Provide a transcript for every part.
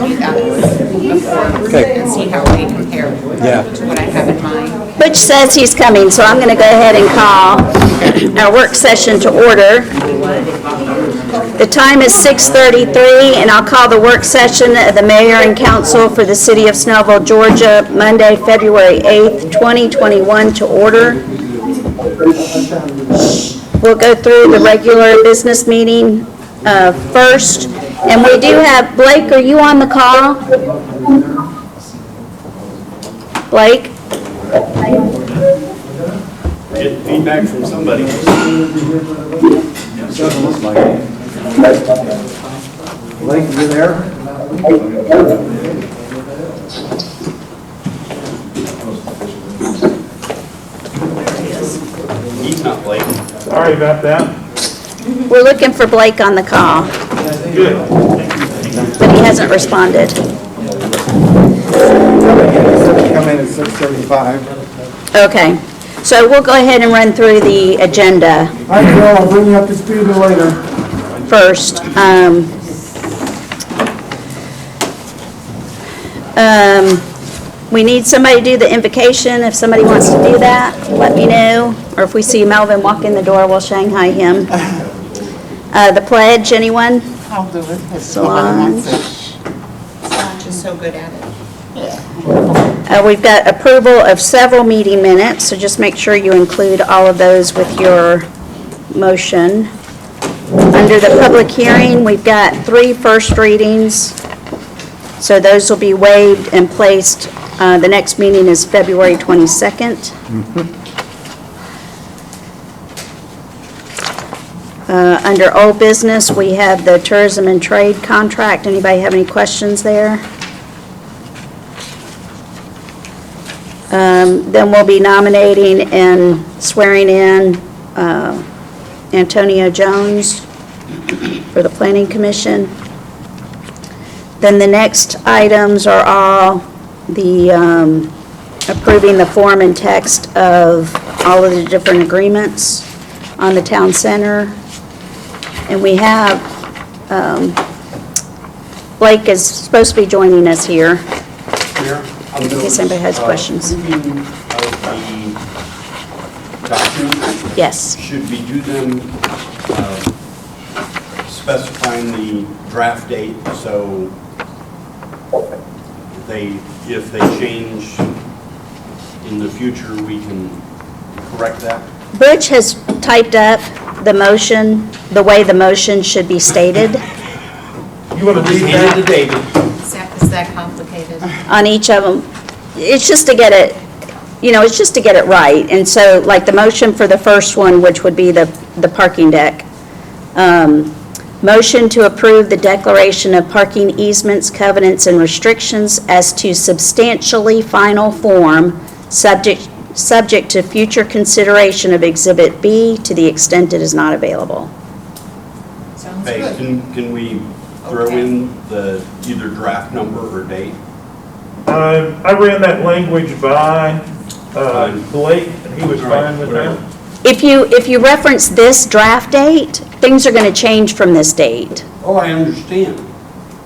review that before and see how they compare to what I have in mind. Butch says he's coming, so I'm going to go ahead and call our work session to order. The time is 6:33, and I'll call the work session of the mayor and council for the city of Snellville, Georgia, Monday, February 8th, 2021 to order. We'll go through the regular business meeting first. And we do have, Blake, are you on the call? Blake? Get feedback from somebody. Blake, you there? He's not Blake. Sorry about that. We're looking for Blake on the call, Good. but he hasn't responded. Come in at 6:35. Okay, so we'll go ahead and run through the agenda All right, Joe, I'll bring you up to speed later. first. We need somebody to do the invocation. If somebody wants to do that, let me know. Or if we see Melvin walk in the door, we'll Shanghai him. The pledge, anyone? I'll do it. Solange. Solange is so good at it. We've got approval of several meeting minutes, so just make sure you include all of those with your motion. Under the public hearing, we've got 3 first readings, so those will be waived and placed. The next meeting is February 22nd. Under old business, we have the tourism and trade contract. Anybody have any questions there? Then we'll be nominating and swearing in Antonio Jones for the Planning Commission. Then the next items are all the approving the form and text of all of the different agreements on the town center. And we have, Blake is supposed to be joining us here. In case anybody has questions. Approving of the documents, Yes. should we do them specifying the draft date so if they change in the future, we can correct that? Butch has typed up the motion, the way the motion should be stated You want to Just read hand it that? to David. Is that complicated? on each of them. It's just to get it, it's just to get it right. And so, like the motion for the first one, which would be the parking deck. Motion to approve the declaration of parking easements, covenants, and restrictions as to substantially final form, subject to future consideration of Exhibit B to the extent it is not available. Sounds Hey, good. can we throw in the either draft number or date? I ran that language by Blake, and he was All right, fine with whatever. that. If you reference this draft date, things are going to change from this date. Oh, I understand.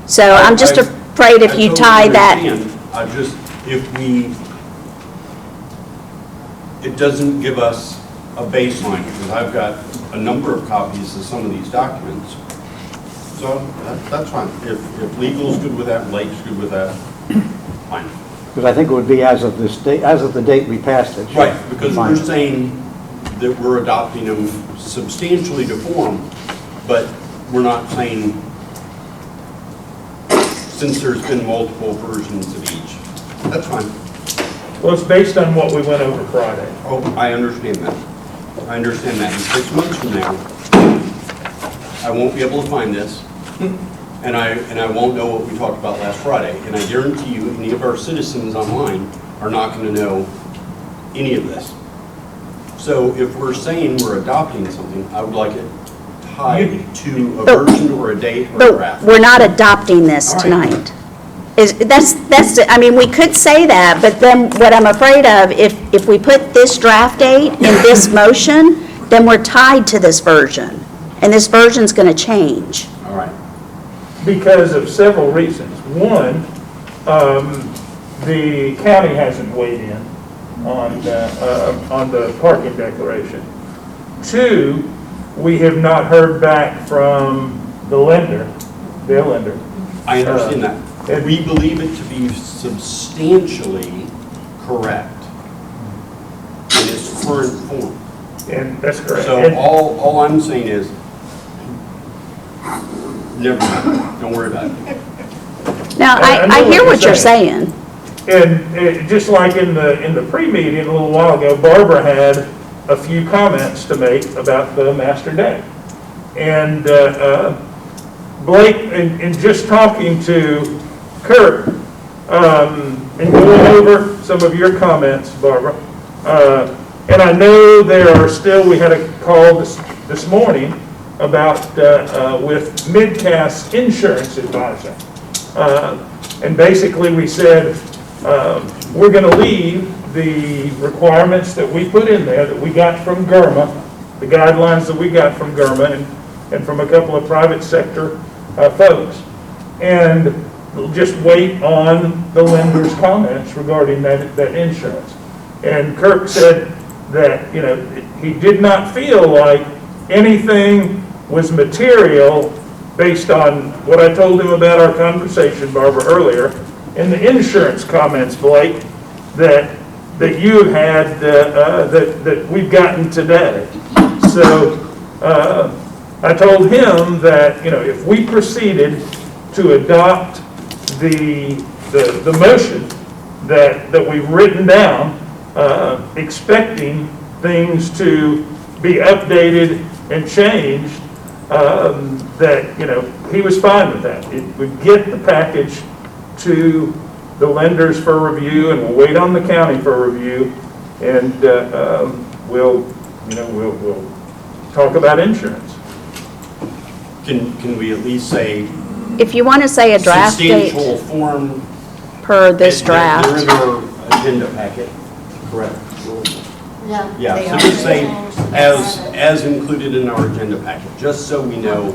So I'm just afraid if you tie that, I just, it doesn't give us a baseline, because I've got a number of copies of some of these documents. So that's fine. If legal's good with that, and Lake's good with that, fine. Because I think it would be as of this date, as of the date we passed it. Right, because Fine. we're saying that we're adopting them substantially to form, but we're not saying, since there's been multiple versions of each. That's fine. Well, it's based on what we went over Friday. Oh, I understand that. I understand that. In 6 months from now, I won't be able to find this, and I won't know what we talked about last Friday. And I guarantee you, any of our citizens online are not going to know any of this. So if we're saying we're adopting something, I would like it tied to a version or a date or a but draft. we're not adopting this All right. tonight. I mean, we could say that, but then what I'm afraid of, if we put this draft date in this motion, then we're tied to this version, and this version's going to change. All right. because of several reasons. One, the county hasn't weighed in on the parking declaration. Two, we have not heard back from the lender, their lender. I understand that. We believe it to be substantially correct in its current form. And that's correct. So And- all I'm saying is, never mind, don't worry about it. Now, I know I hear what what you're you're saying. And just like in the pre-meeting a little while ago, Barbara had a few comments to make about the master deck. And Blake, in just talking to Kurt, and going over some of your comments, Barbara, and I know there are still, we had a call this morning about, with Midcast Insurance Advisor. And basically we said, we're going to leave the requirements that we put in there that we got from GERMA, the guidelines that we got from GERMA and from a couple of private sector folks. And we'll just wait on the lender's comments regarding that insurance. And Kirk said that, you know, he did not feel like anything was material based on what I told him about our conversation, Barbara, earlier, in the insurance comments, Blake, that you had, that we've gotten today. So I told him that, you know, if we proceeded to adopt the motion that we've written down, expecting things to be updated and changed, that, you know, he was fine with that. It would get the package to the lenders for review, and we'll wait on the county for review, and we'll talk about insurance. Can we at least say If you want to say a draft date substantial form? per this They're draft, in our agenda packet, correct? Yeah. Yeah, they so are. just say as included in our agenda packet, just so we know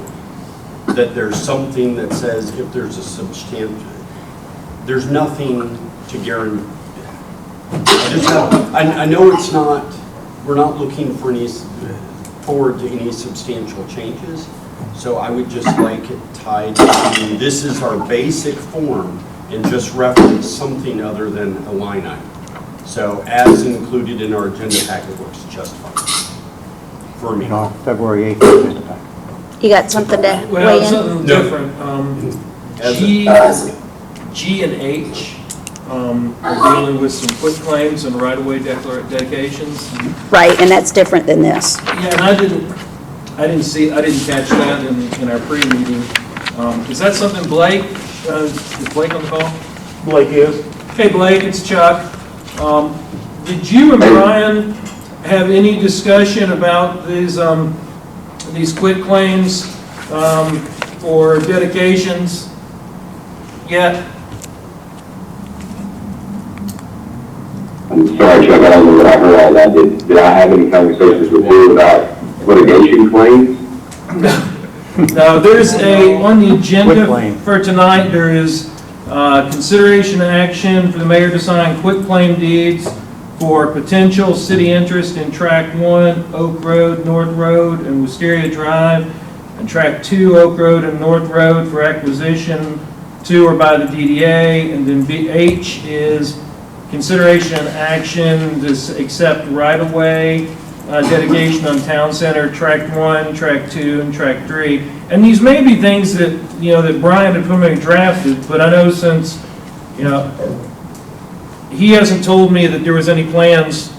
that there's something that says if there's a substantial, there's nothing to guarantee. I know it's not, we're not looking for any, forward to any substantial changes, so I would just like it tied to, this is our basic form, and just reference something other than a line item. So as included in our agenda packet works just fine for me. No, February 8th agenda packet. you got something to Well, weigh in? something No. different. As G and H are dealing with some quit claims and right-of-way dedications. Right, and that's different than this. Yeah, and I didn't catch that in our pre-meeting. Is that something Blake, is Blake on the call? Blake is. Hey Blake, it's Chuck. Did you and Brian have any discussion about these quit claims for dedications yet? I'm sorry, Chuck, I don't know that I heard all that. Did I have any conversations with you about litigation claims? No, there's on the Quit agenda claim. for tonight, there is consideration and action for the mayor to sign quit claim deeds for potential city interest in Track 1, Oak Road, North Road, and Wisteria Drive, and Track 2, Oak Road and North Road for acquisition. 2 are by the DDA, and then H is consideration and action to accept right-of-way dedication on Town Center, Track 1, Track 2, and Track 3. And these may be things that, you know, that Brian had preliminarily drafted, but I know since, you know, he hasn't told me that there was any plans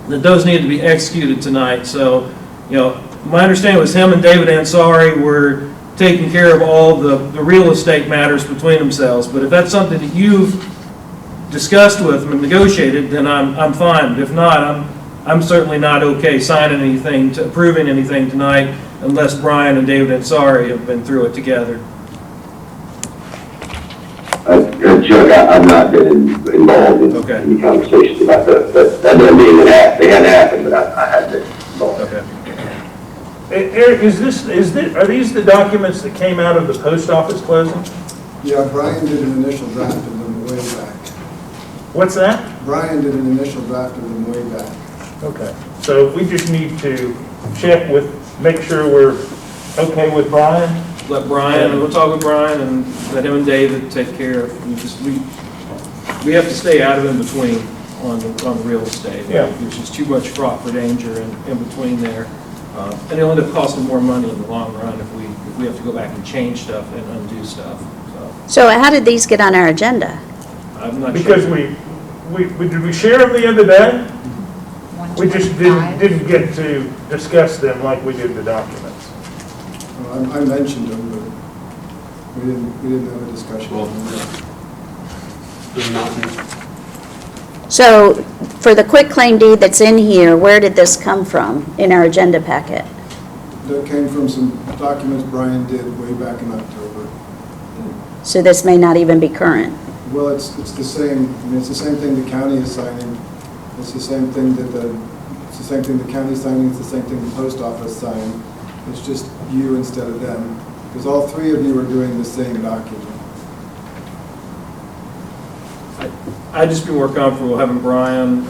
that those needed to be executed tonight. So, you know, my understanding was him and David Ansari were taking care of all the real estate matters between themselves. But if that's something that you've discussed with them and negotiated, then I'm fine. But if not, I'm certainly not okay signing anything, approving anything tonight unless Brian and David Ansari have been through it together. Chuck, I've not been involved in Okay. any conversations about that. That doesn't mean that they hadn't happened, but I had been involved. Okay. Eric, are these the documents that came out of the post office closing? Yeah, Brian did an initial draft of them way back. What's that? Brian did an initial draft of them way back. Okay, so we just need to check with, make sure we're okay with Brian? Let Brian, we'll talk with Brian and let him and David take care of, we have to stay out of in between on the real estate. Yeah. There's just too much fraught for danger in between there. And it'll end up costing more money in the long run if we have to go back and change stuff and undo stuff, So how did these get on our agenda? I'm not sure. Because did we share them the other day? We just 125. didn't get to discuss them like we did the documents. I mentioned them, but we didn't have a discussion. Well, there's nothing. So for the quitclaim deed that's in here, where did this come from in our agenda packet? That came from some documents Brian did way back in October. So this may not even be current. Well, it's the same, I mean, it's the same thing the county is signing. It's the same thing it's the same thing the county is signing, it's the same thing the post office signed. It's just you instead of them, because all three of you are doing the same document. I'd just be more comfortable having Brian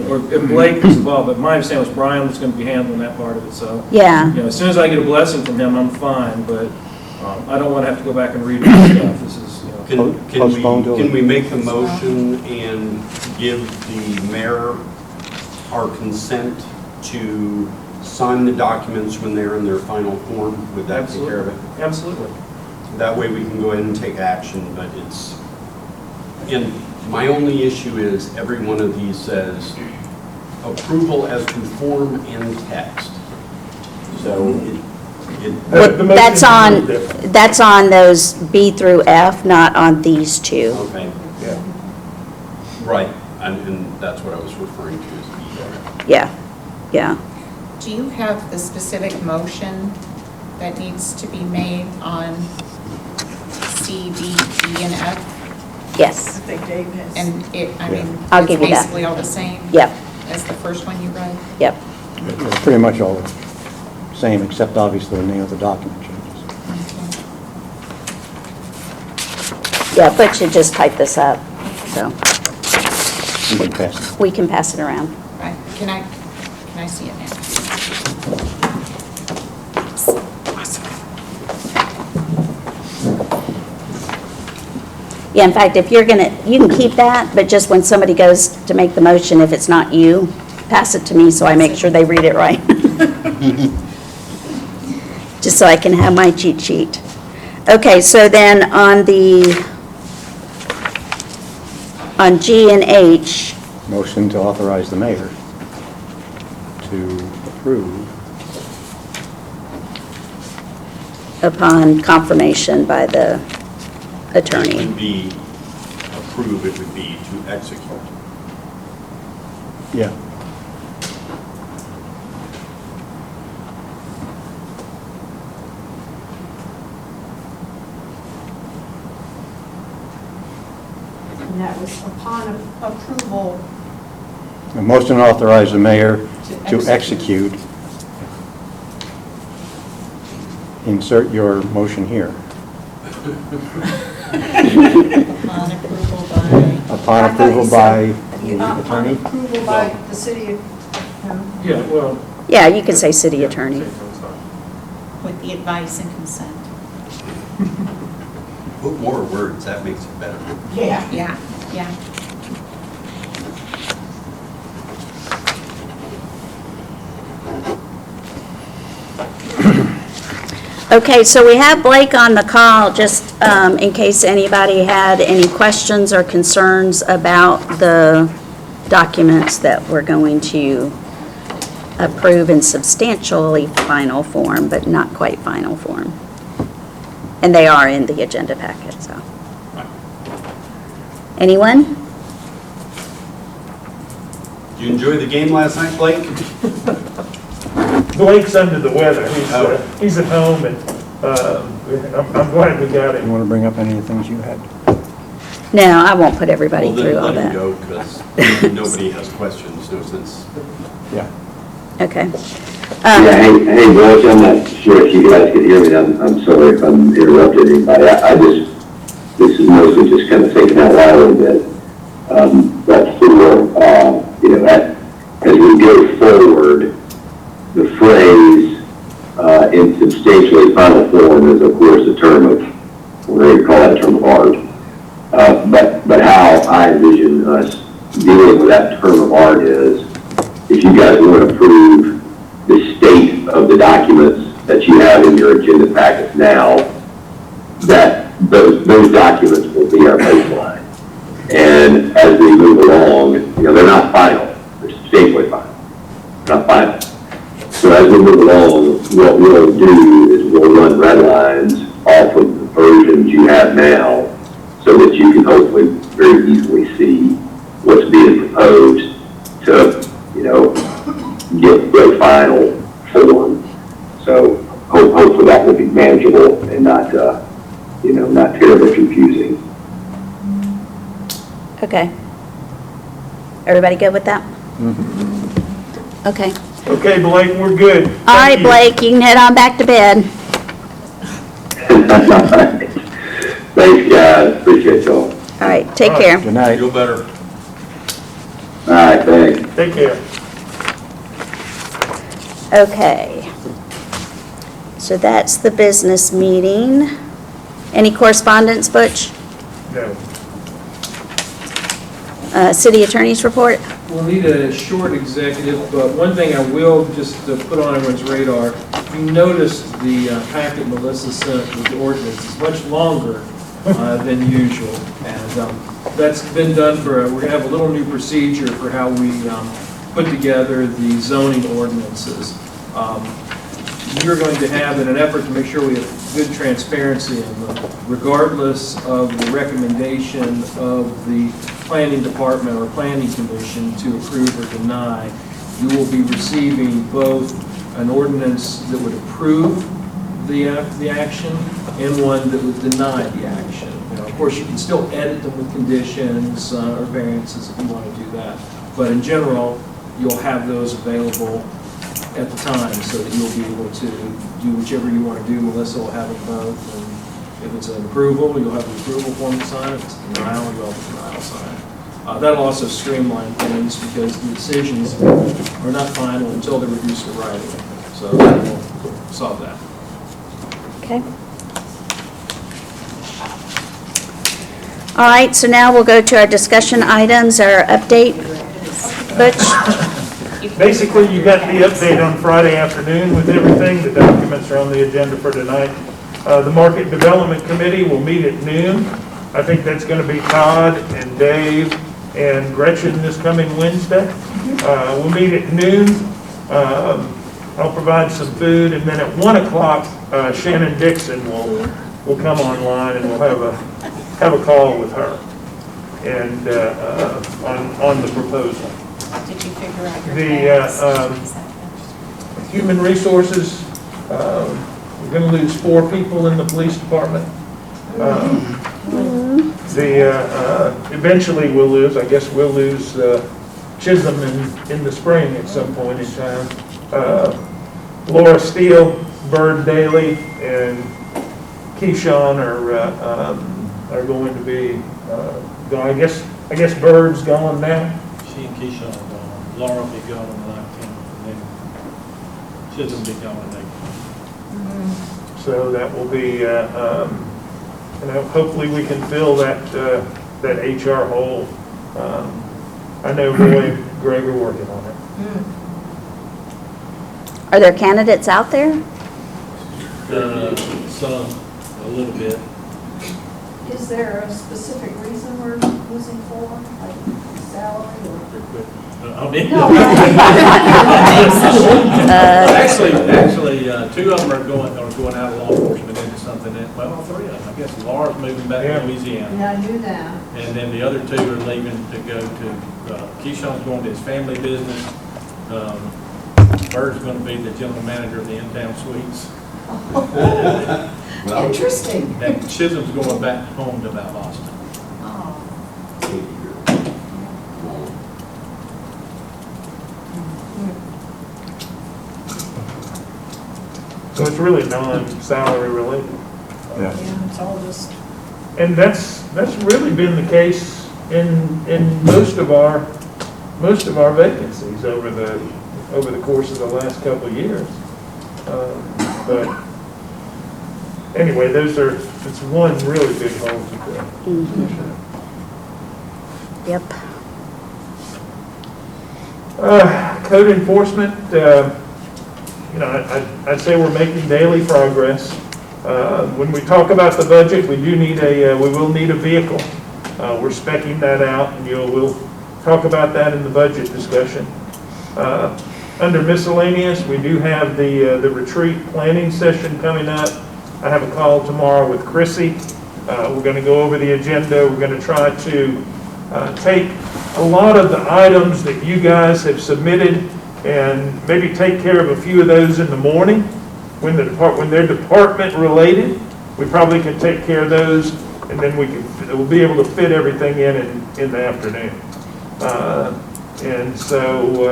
or Blake was involved, but my understanding was Brian was going to be handling that part of it, so. Yeah. You know, as soon as I get a blessing from him, I'm fine, but I don't want to have to go back and read this stuff. This is, you know. Can we make the motion and give the mayor our consent to sign the documents when they're in their final form? Would that take care of it? Absolutely. That way we can go ahead and take action, but and my only issue is every one of these says approval as to form and text. So The motion That's is a on, little different. that's on those B through F, not on these two. okay, Yeah. right, and that's what I was referring to as Yeah, yeah. Do you have the specific motion that needs to be made on C, D, E, and F? Yes, And I mean, I'll it's give you that. basically all the same yep, as the first one you read? yep. It's pretty much all the same, except obviously the name of the document changes. Yeah, but you just type this up, so You can pass it. we can pass it around. Right, can I see it now? Awesome. Yeah, in fact, if you're gonna, you can keep that, but just when somebody goes to make the motion, if it's not you, pass it to me so I make sure they read it right. Just so I can have my cheat sheet. Okay, so then on G and H, Motion to authorize the mayor to approve. upon confirmation by the It attorney. would be approve, it would be to execute. Yeah. And that was upon approval A motion to authorize the mayor to execute. Insert your motion here. On approval by, Upon approval by the upon attorney. approval by the city, Yeah, well. Yeah, you can say city attorney. with the advice and consent. Put more words, that makes it better. yeah. Yeah, yeah. Okay, so we have Blake on the call, just in case anybody had any questions or concerns about the documents that we're going to approve in substantially final form, but not quite final form. And they are in the agenda packet, so. Anyone? Did you enjoy the game last night, Blake? Blake's under the weather. Oh. He's at home, and I'm glad we got You him. want to bring up any of the things you had? No, I won't put everybody Well, then through all let him that. go, because nobody has questions, no sense. Yeah. Okay. Hey, George, I'm not sure if you guys can hear me. I'm sorry if I'm interrupting anybody. This is mostly just kind of thinking out loud a little bit. But as we go forward, the phrase, in substantially final form is, of course, a term of, we call that a term of art. But how I envision us dealing with that term of art is, if you guys want to approve the state of the documents that you have in your agenda packets now, that those documents will be our baseline. And as we move along, they're not final, they're substantially final, they're not final. So as we move along, what we'll do is we'll run red lines off of the versions you have now, so that you can hopefully very easily see what's being proposed to, get the final form. So hopefully that will be manageable and not, not terribly confusing. Okay. Everybody good with that? Okay. Okay, Blake, we're good. All right, Blake, you can head on back to bed. Thanks, guys. Appreciate y'all. All right, take care. Good night. Feel better. All right, thanks. Take care. Okay. So that's the business meeting. Any correspondence, Butch? No. City attorney's report? We'll need a short executive, but one thing I will just put on everyone's radar, you noticed the packet Melissa sent with the ordinance is much longer than usual. And that's been done we're going to have a little new procedure for how we put together the zoning ordinances. You're going to have, in an effort to make sure we have good transparency in them, regardless of the recommendation of the planning department or planning commission to approve or deny, you will be receiving both an ordinance that would approve the action and one that would deny the action. Of course, you can still edit them with conditions or variances if you want to do that. But in general, you'll have those available at the time so that you'll be able to do whichever you want to do. Melissa will have them both. And if it's an approval, you'll have the approval form to sign. If it's a denial, you'll have the denial sign. That'll also streamline things because the decisions are not final until they're reduced to writing. So that will solve that. Okay. All right, so now we'll go to our discussion items, our update. Butch? Basically, you got the update on Friday afternoon with everything. The documents are on the agenda for tonight. The Market Development Committee will meet at noon. I think that's going to be Todd and Dave and Gretchen this coming Wednesday. We'll meet at noon. I'll provide some food, and then at 1 o'clock, Shannon Dixon will come online, and we'll have a call with her and on the proposal. Did you figure out your The human resources, we're going to lose 4 people in the police department. Eventually we'll lose, I guess we'll lose Chisholm in the spring at some point in time. Laura Steele, Bird Daly, and Keyshawn are going to be gone. I guess Bird's gone now. She and Keyshawn are gone. Laura will be gone on the 19th, and then Chisholm will be gone in April. So that will be, hopefully we can fill that HR hole. I know Roy and Greg are working on it. Are there candidates out there? Some, a little bit. Is there a specific reason we're losing 4, like salary or? I'll be. No. Actually, 2 of them are going out of law enforcement into something that, well, 3 of them. I guess Laura's moving back to Louisiana. Yeah, I knew that. And then the other 2 are leaving to go to, Keyshawn's going to his family business. Bird's going to be the general manager of the in-town suites. Interesting. And Chisholm's going back home to Valdosta. So it's really non-salary related. Yeah. Yeah, it's all just, And that's really been the case in most of our vacancies over the course of the last couple of years. But anyway, it's one really big hole to fill. Yep. Code enforcement, I'd say we're making daily progress. When we talk about the budget, we will need a vehicle. We're speccing that out, and we'll talk about that in the budget discussion. Under miscellaneous, we do have the retreat planning session coming up. I have a call tomorrow with Chrissy. We're going to go over the agenda. We're going to try to take a lot of the items that you guys have submitted and maybe take care of a few of those in the morning when they're department related. We probably can take care of those, and then we'll be able to fit everything in the afternoon. And so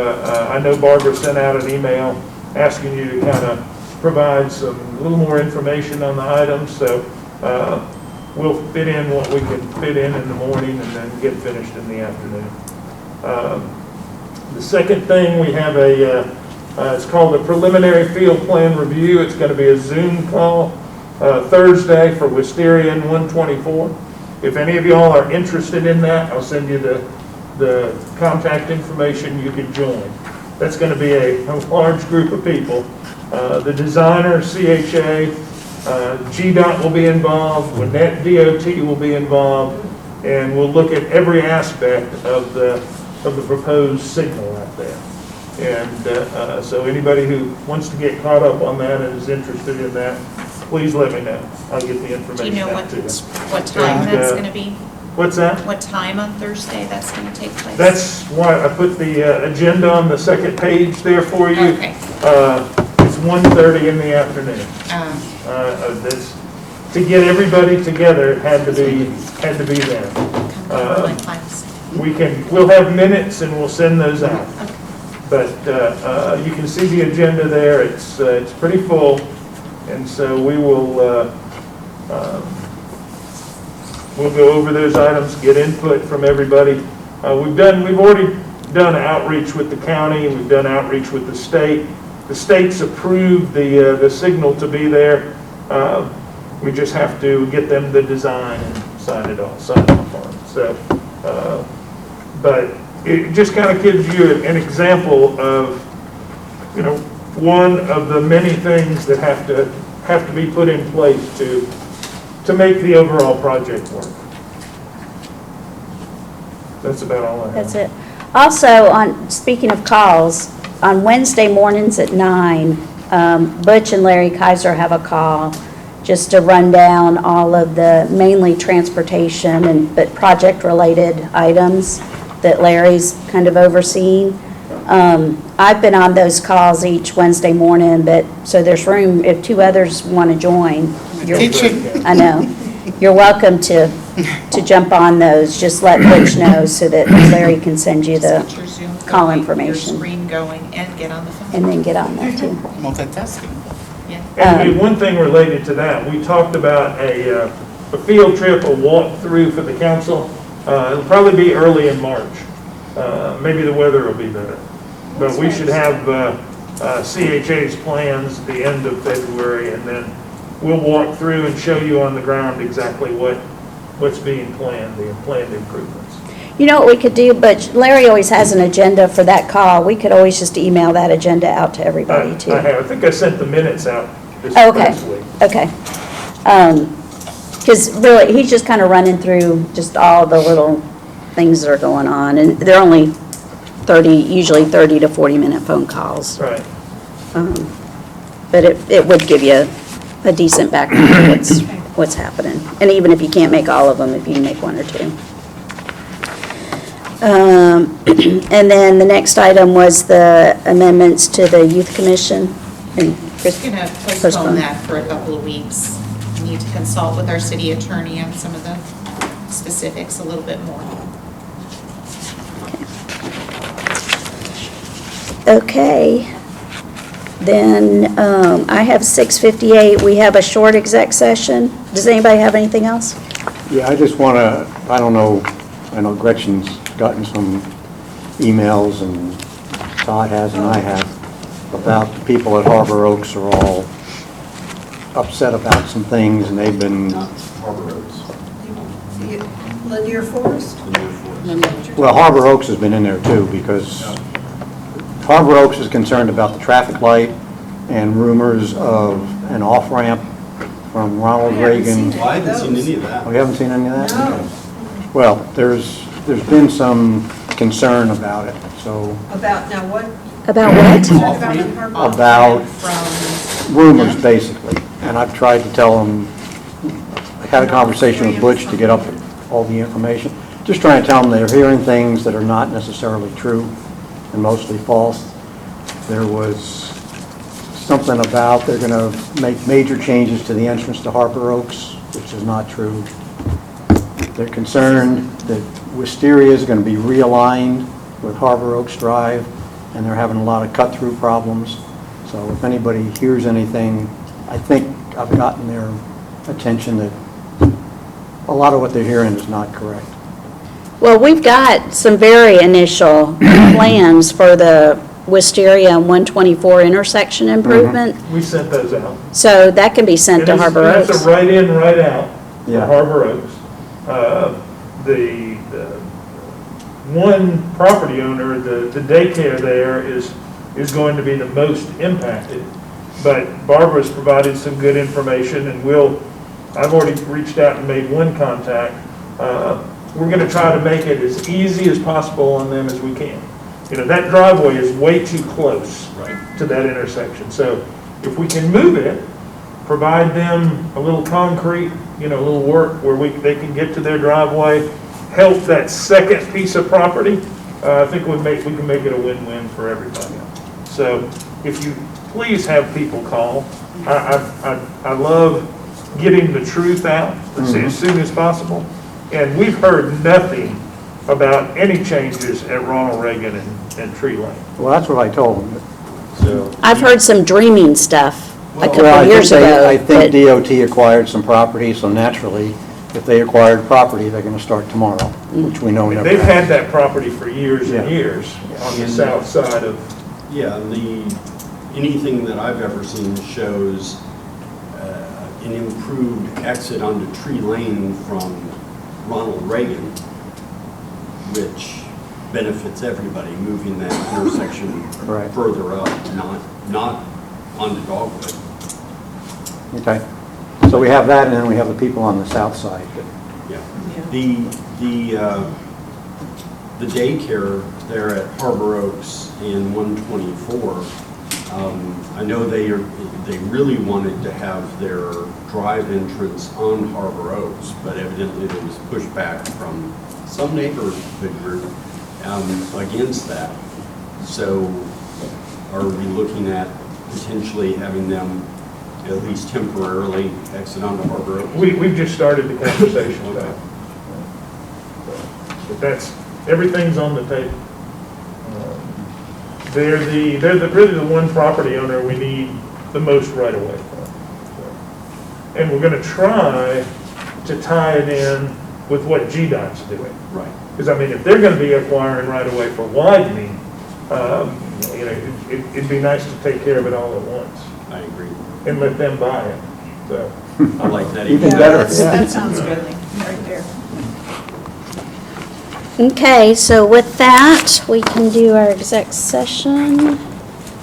I know Barbara sent out an email asking you to kind of provide a little more information on the items. So we'll fit in what we can fit in the morning and then get finished in the afternoon. The second thing, we have it's called a preliminary field plan review. It's going to be a Zoom call Thursday for Wisteria and 124. If any of y'all are interested in that, I'll send you the contact information. You can join. That's going to be a large group of people. The designer, CHA, GDOT will be involved, Gwinnett DOT will be involved, and we'll look at every aspect of the proposed signal out there. And so anybody who wants to get caught up on that and is interested in that, please let me know. I'll get the information Do you know out to you. what time that's going to be? What's that? What time on Thursday that's going to take place? That's why I put the agenda on the second page there for you. Okay. It's 1:30 in the afternoon. To get everybody together, it had to be there. We'll have minutes and we'll send those out. Okay. But you can see the agenda there. It's pretty full, and so we'll go over those items, get input from everybody. We've already done outreach with the county. We've done outreach with the state. The state's approved the signal to be there. We just have to get them the design and sign off on it. So, but it just kind of gives you an example of, one of the many things that have to be put in place to make the overall project work. That's about all I have. That's it. Also, speaking of calls, on Wednesday mornings at 9, Butch and Larry Kaiser have a call just to run down all of the mainly transportation but project-related items that Larry's kind of overseeing. I've been on those calls each Wednesday morning, so there's room if two others want to join. I know. You're welcome to jump on those. Just let Butch know so that Larry can send you the Get your Zoom call going, information. Your screen going, and get on the phone. And then get on there too. Multitasking. Yeah. And one thing related to that, we talked about a field trip, a walkthrough for the council. It'll probably be early in March. Maybe the weather will be better. But we should have CHA's plans at the end of February, and then we'll walk through and show you on the ground exactly what's being planned, the planned improvements. You know what we could do, but Larry always has an agenda for that call. We could always just email that agenda out to everybody too. I think I sent the minutes out this week. Okay. Because really, he's just kind of running through just all the little things that are going on, and they're only usually 30 to 40-minute phone calls. Right. But it would give you a decent background of what's happening. And even if you can't make all of them, if you can make one or two. And then the next item was the amendments to the Youth Commission. And Chris, We're going to postpone that for a couple of weeks. We need to consult with our city attorney on some of the specifics a little bit more. Okay. Then I have 6:58, we have a short exec session. Does anybody have anything else? Yeah, I just want to, I don't know, I know Gretchen's gotten some emails, and Todd has, and I have, about the people at Harbor Oaks are all upset about some things, and they've been, Not Harbor Oaks. Lanier Forest? well, Harbor Oaks has been in there too, because Harbor Oaks is concerned about the traffic light and rumors of an off-ramp from Ronald Reagan. Well, I haven't seen any of that. Oh, you haven't seen any of that? No. Okay. Well, there's been some concern about it, so About, now what? About what? About rumors, basically. And I've tried to tell them, I had a conversation with Butch to get up all the information, just trying to tell them they're hearing things that are not necessarily true and mostly false. There was something about they're going to make major changes to the entrance to Harbor Oaks, which is not true. They're concerned that Wisteria is going to be realigned with Harbor Oaks Drive, and they're having a lot of cut-through problems. So if anybody hears anything, I think I've gotten their attention that a lot of what they're hearing is not correct. Well, we've got some very initial plans for the Wisteria and 124 intersection improvement, We sent those out. so that can be sent to And Harbor It's Oaks. a right in, right out for Yeah. Harbor Oaks. The one property owner, the daycare there is going to be the most impacted. But Barbara's provided some good information, and I've already reached out and made one contact. We're going to try to make it as easy as possible on them as we can. You know, that driveway is way too close to that intersection. So if we can move it, provide them a little concrete, a little work where they can get to their driveway, help that second piece of property, I think we can make it a win-win for everybody. So if you please have people call, I love getting the truth out as soon as possible. And we've heard nothing about any changes at Ronald Reagan and Tree Lane. Well, that's what I told them. So, I've heard some dreaming stuff a couple Well, of years ago. I think but- DOT acquired some property, so naturally, if they acquired property, they're going to start tomorrow, which we know never They've happened. had that property for years and Yeah. years on the south side of, yeah, anything that I've ever seen shows an improved exit onto Tree Lane from Ronald Reagan, which benefits everybody, moving that intersection Right. further up, not onto Dogwood. Okay. So we have that, and then we have the people on the south side. Yeah. The daycare there at Harbor Oaks in 124, I know they really wanted to have their drive entrance on Harbor Oaks, but evidently there was pushback from some neighborhood group against that. So are we looking at potentially having them at least temporarily exit onto Harbor Oaks? we've just started the conversation with that. But everything's on the table. They're really the one property owner we need the most right away from. And we're going to try to tie it in with what GDOT's doing. Right. Because, if they're going to be acquiring right away for widening, it'd be nice to take care of it all at once I agree. and let them buy it. So, I like that Even even better. better. That sounds good, right there. Okay, so with that, we can do our exec session.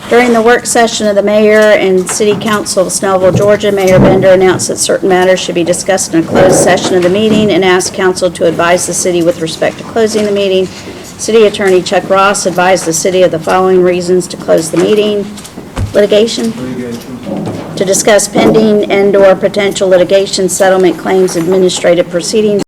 During the work session of the mayor and city council of Snellville, Georgia, Mayor Bender announced that certain matters should be discussed in a closed session of the meeting and asked council to advise the city with respect to closing the meeting. City Attorney Chuck Ross advised the city of the following reasons to close the meeting. Litigation. To discuss pending and/or potential litigation, settlement claims, administrative proceedings,